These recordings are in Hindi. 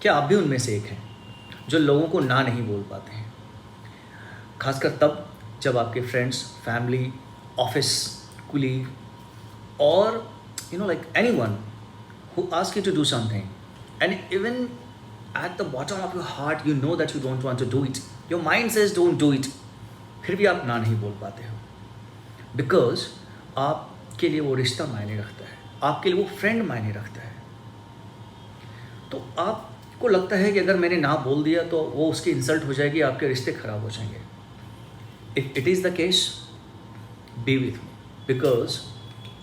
क्या आप भी उनमें से एक हैं जो लोगों को ना नहीं बोल पाते हैं? खासकर तब जब आपके फ्रेंड्स, फैमिली, ऑफिस कुलीग और like anyone who asks you to do something, and even at the bottom of your heart you know that you don't want to do it, your mind says don't do it, फिर भी आप ना नहीं बोल पाते हो बिकॉज आपके लिए वो रिश्ता मायने रखता है, आपके लिए वो फ्रेंड मायने रखता है। तो आपको लगता है कि अगर मैंने ना बोल दिया तो वो उसकी इंसल्ट हो जाएगी, आपके रिश्ते खराब हो जाएंगे। If it is the case, B with me, because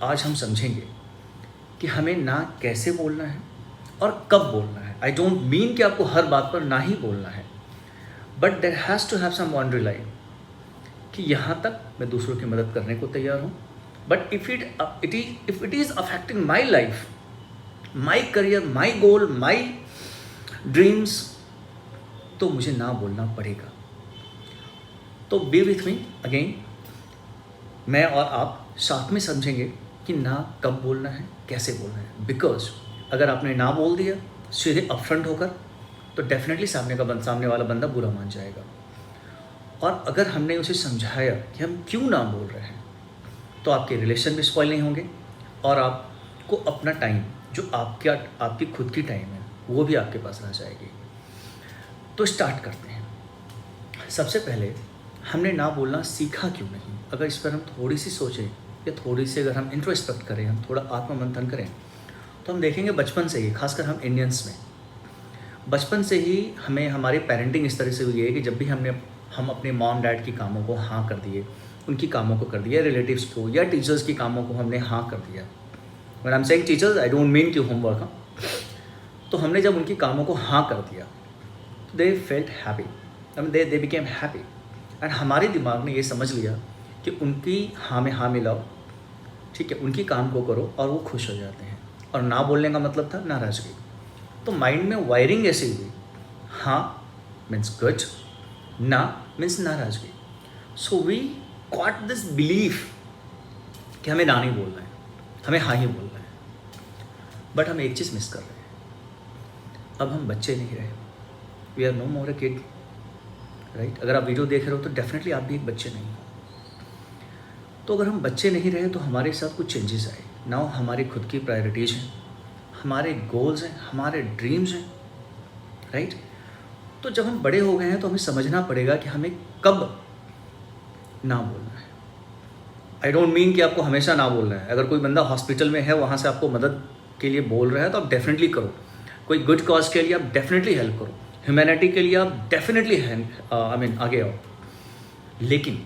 आज हम समझेंगे कि हमें ना कैसे बोलना है और कब बोलना है। आई डोंट मीन कि आपको हर बात पर ना ही बोलना है, but there has to have some boundary line कि यहाँ तक मैं दूसरों की मदद करने को तैयार हूँ, but if it is affecting my life, my career, my goal, my dreams, तो मुझे ना बोलना पड़ेगा। तो बी विथ मी अगेन, मैं और आप साथ में समझेंगे कि ना कब बोलना है, कैसे बोलना है। बिकॉज अगर आपने ना बोल दिया सीधे अपफ्रंट होकर, तो डेफिनेटली सामने वाला बंदा बुरा मान जाएगा। और अगर हमने उसे समझाया कि हम क्यों ना बोल रहे हैं, तो आपके रिलेशन भी स्पॉइल नहीं होंगे और आपको अपना टाइम, जो आपकी खुद की टाइम है, वो भी आपके पास रह जाएगी। तो स्टार्ट करते हैं। सबसे पहले हमने ना बोलना सीखा क्यों नहीं? अगर इस पर हम थोड़ी सी सोचें या थोड़ी सी अगर हम इंट्रोस्पेक्ट करें, हम थोड़ा आत्ममंथन करें, तो हम देखेंगे बचपन से ही, खासकर हम इंडियंस में, बचपन से ही हमें हमारी पेरेंटिंग इस तरह से हुई है कि जब भी हम अपने मॉम डैड की कामों को हाँ कर दिए, उनकी कामों को कर दिया, रिलेटिव्स को या टीचर्स की कामों को हमने हाँ कर दिया। When I am saying teachers, I don't mean कि होमवर्क, हाँ, तो हमने जब उनकी कामों को हाँ कर दिया, they felt happy, they became happy, and हमारे दिमाग ने ये समझ लिया कि उनकी हाँ में हाँ मिलाओ, ठीक है, उनकी काम को करो और वो खुश हो जाते हैं। और ना बोलने का मतलब था नाराज़गी। तो माइंड में वायरिंग ऐसी हुई, हाँ मीन्स गुड, ना मीन्स नाराज़गी। So we got this belief कि हमें ना नहीं बोलना है, हमें हाँ ही बोलना है। बट हम एक चीज़ मिस कर रहे हैं, अब हम बच्चे नहीं रहे, we are no more a kid, right? अगर आप वीडियो देख रहे हो तो डेफिनेटली आप भी एक बच्चे नहीं हो। तो अगर हम बच्चे नहीं रहे तो हमारे साथ कुछ चेंजेस आए। नाउ हमारी खुद की प्रायोरिटीज़ हैं, हमारे गोल्स हैं, हमारे ड्रीम्स हैं, राइट? तो जब हम बड़े हो गए हैं तो हमें समझना पड़ेगा कि हमें कब ना बोलना है। आई डोंट मीन कि आपको हमेशा ना बोलना है। अगर कोई बंदा हॉस्पिटल में है, वहाँ से आपको मदद के लिए बोल रहा है, तो आप डेफिनेटली करो। कोई गुड कॉज के लिए आप डेफिनेटली हेल्प करो, ह्यूमैनिटी के लिए आप डेफिनेटली आगे आओ। लेकिन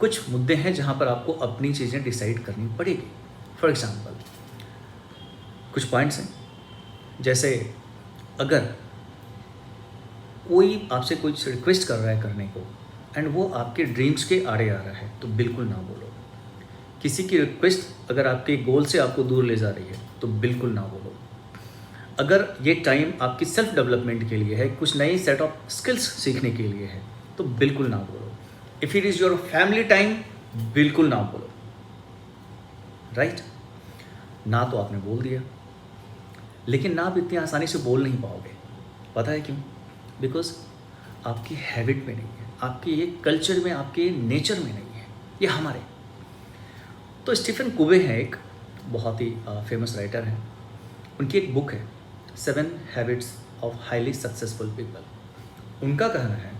कुछ मुद्दे हैं जहाँ पर आपको अपनी चीज़ें डिसाइड करनी पड़ेगी। फॉर एग्ज़ाम्पल, कुछ पॉइंट्स हैं, जैसे अगर कोई आपसे कुछ रिक्वेस्ट कर रहा है करने को एंड वो आपके ड्रीम्स के आड़े आ रहा है, तो बिल्कुल ना बोलो। किसी की रिक्वेस्ट अगर आपके गोल से आपको दूर ले जा रही है, तो बिल्कुल ना बोलो। अगर ये टाइम आपकी सेल्फ डेवलपमेंट के लिए है, कुछ नई सेट ऑफ स्किल्स सीखने के लिए है, तो बिल्कुल ना बोलो। If it is your family time, बिल्कुल ना बोलो, राइट? ना तो आपने बोल दिया, लेकिन ना आप इतनी आसानी से बोल नहीं पाओगे। पता है क्यों? बिकॉज आपकी हैबिट में नहीं है, आपके ये कल्चर में, आपके नेचर में नहीं है, ये हमारे। तो स्टीफन कोवे हैं, एक बहुत ही फेमस राइटर हैं, उनकी एक बुक है 7 habits of highly successful people. उनका कहना है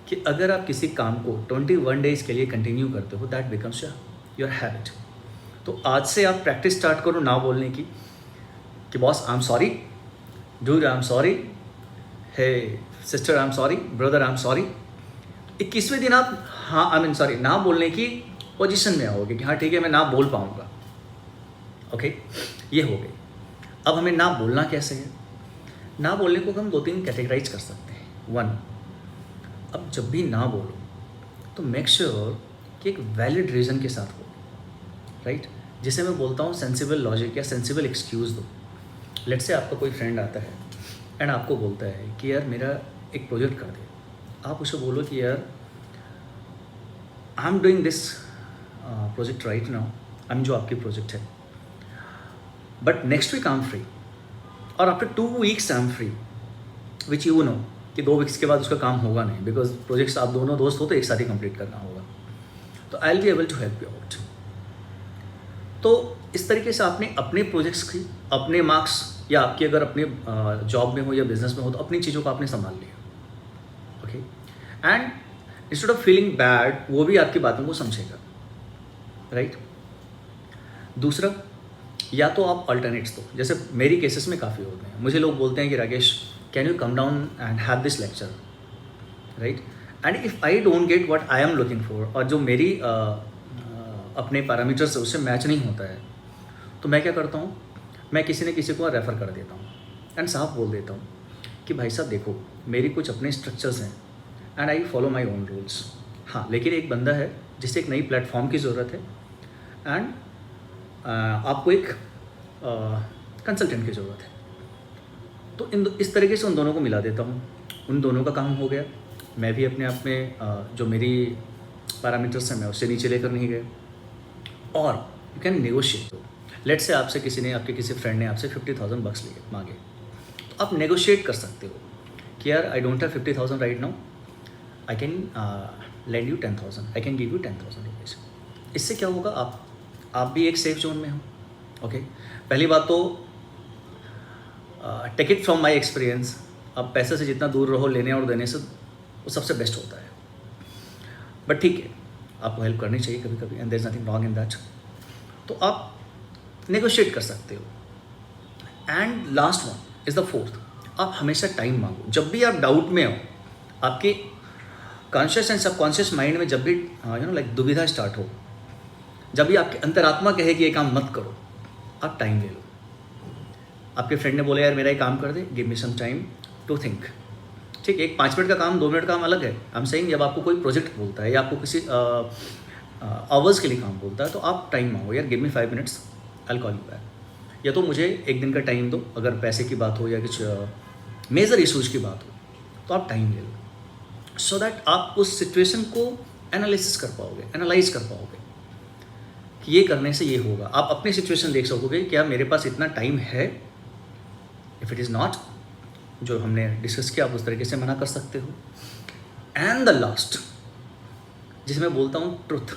कि अगर आप किसी काम को 21 डेज़ के लिए कंटिन्यू करते हो, दैट बिकम्स योर हैबिट। तो आज से आप प्रैक्टिस स्टार्ट करो ना बोलने की, कि boss I am sorry, dude I am sorry, hey sister I am sorry, brother I am sorry. 21वें दिन आप सॉरी ना बोलने की पोजीशन में आओगे कि हाँ ठीक है, मैं ना बोल पाऊँगा। ओके, ये हो गई। अब हमें ना बोलना कैसे है? ना बोलने को हम 2-3 कैटेगराइज कर सकते हैं। 1, अब जब भी ना बोलो तो मेक श्योर कि एक वैलिड रीज़न के साथ बोलो, राइट? जिसे मैं बोलता हूँ सेंसिबल लॉजिक या सेंसिबल एक्सक्यूज़ दो। लेट से आपका कोई फ्रेंड आता है एंड आपको बोलता है कि यार मेरा एक प्रोजेक्ट कर दे। आप उसे बोलो कि यार I am doing this project right now, जो आपकी प्रोजेक्ट है, but next week I am free, और after 2 weeks I am free. Which you know कि 2 वीक्स के बाद उसका काम होगा नहीं, बिकॉज प्रोजेक्ट्स आप दोनों दोस्त हो तो एक साथ ही कंप्लीट करना होगा। तो I will be able to help you out. तो इस तरीके से आपने अपने प्रोजेक्ट्स की, अपने मार्क्स, या आपकी अगर अपने जॉब में हो या बिजनेस में हो तो अपनी चीज़ों को आपने संभाल लिया, okay. And instead of feeling bad, वो भी आपकी बातों को समझेगा, राइट। दूसरा, या तो आप अल्टरनेट्स दो, जैसे मेरी केसेस में काफ़ी होते हैं, मुझे लोग बोलते हैं कि Rakesh can you come down and have this lecture, right. And if I don't get what I am looking for, और जो मेरी अपने पैरामीटर्स है उससे मैच नहीं होता है, तो मैं क्या करता हूँ, मैं किसी न किसी को रेफ़र कर देता हूँ एंड साफ बोल देता हूँ कि भाई साहब देखो, मेरी कुछ अपने स्ट्रक्चर्स हैं and I follow my own rules. हाँ, लेकिन एक बंदा है जिसे एक नई प्लेटफॉर्म की ज़रूरत है एंड आपको एक कंसल्टेंट की ज़रूरत है। तो इस तरीके से उन दोनों को मिला देता हूँ, उन दोनों का काम हो गया। मैं भी अपने आप में जो मेरी पैरामीटर्स हैं मैं उससे नीचे लेकर नहीं गए। और यू कैन नेगोशिएट। लेट से आपसे किसी ने, आपके किसी फ्रेंड ने आपसे 50,000 बक्स लिए मांगे, तो आप नेगोशिएट कर सकते हो कि यार I don't have 50,000 right now, I can lend you 10,000, I can give you 10,000 rupees. इससे क्या होगा, आप भी एक सेफ जोन में हो, ओके। पहली बात तो take it from my experience, आप पैसे से जितना दूर रहो लेने और देने से, वो सबसे बेस्ट होता है। बट ठीक है, आपको हेल्प करनी चाहिए कभी कभी, and there is nothing wrong in that. तो आप नेगोशिएट कर सकते हो। And last one is the fourth, आप हमेशा टाइम मांगो। जब भी आप डाउट में हो, आपके कॉन्शियस एंड सबकॉन्शियस माइंड में जब भी लाइक दुविधा स्टार्ट हो, जब भी आपके अंतरात्मा कहे कि ये काम मत करो, आप टाइम ले लो। आपके फ्रेंड ने बोला यार मेरा ये काम कर दे, give me some time to think. ठीक, एक 5 मिनट का काम 2 मिनट का काम अलग है। आई एम सेइंग, जब आपको कोई प्रोजेक्ट बोलता है या आपको किसी आवर्स के लिए काम बोलता है, तो आप टाइम मांगो, यार give me 5 minutes, I will call you back. या तो मुझे 1 दिन का टाइम दो, अगर पैसे की बात हो या कुछ मेजर इशूज़ की बात हो, तो आप टाइम ले लो, सो दैट आप उस सिचुएशन को एनालिसिस कर पाओगे, एनालाइज कर पाओगे कि ये करने से ये होगा। आप अपनी सिचुएशन देख सकोगे, क्या मेरे पास इतना टाइम है। इफ़ इट इज़ नॉट, जो हमने डिस्कस किया, आप उस तरीके से मना कर सकते हो। एंड द लास्ट, जिसे मैं बोलता हूँ ट्रुथ,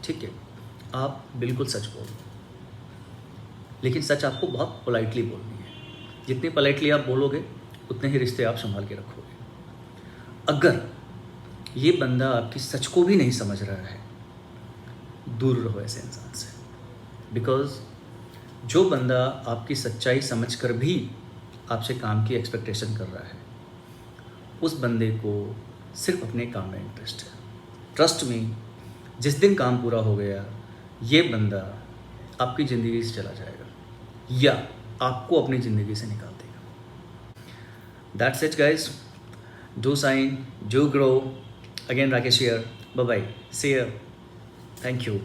ठीक है, आप बिल्कुल सच बोलो, लेकिन सच आपको बहुत पोलाइटली बोलनी है। जितनी पोलाइटली आप बोलोगे, उतने ही रिश्ते आप संभाल के रखोगे। अगर ये बंदा आपकी सच को भी नहीं समझ रहा है, दूर रहो ऐसे इंसान से। बिकॉज जो बंदा आपकी सच्चाई समझकर भी आपसे काम की एक्सपेक्टेशन कर रहा है, उस बंदे को सिर्फ अपने काम में इंटरेस्ट है। ट्रस्ट में, जिस दिन काम पूरा हो गया, ये बंदा आपकी ज़िंदगी से चला जाएगा या आपको अपनी ज़िंदगी से निकाल देगा। That's it guys, do sign, do grow. Again Rakesh here, bye bye, see you, thank you.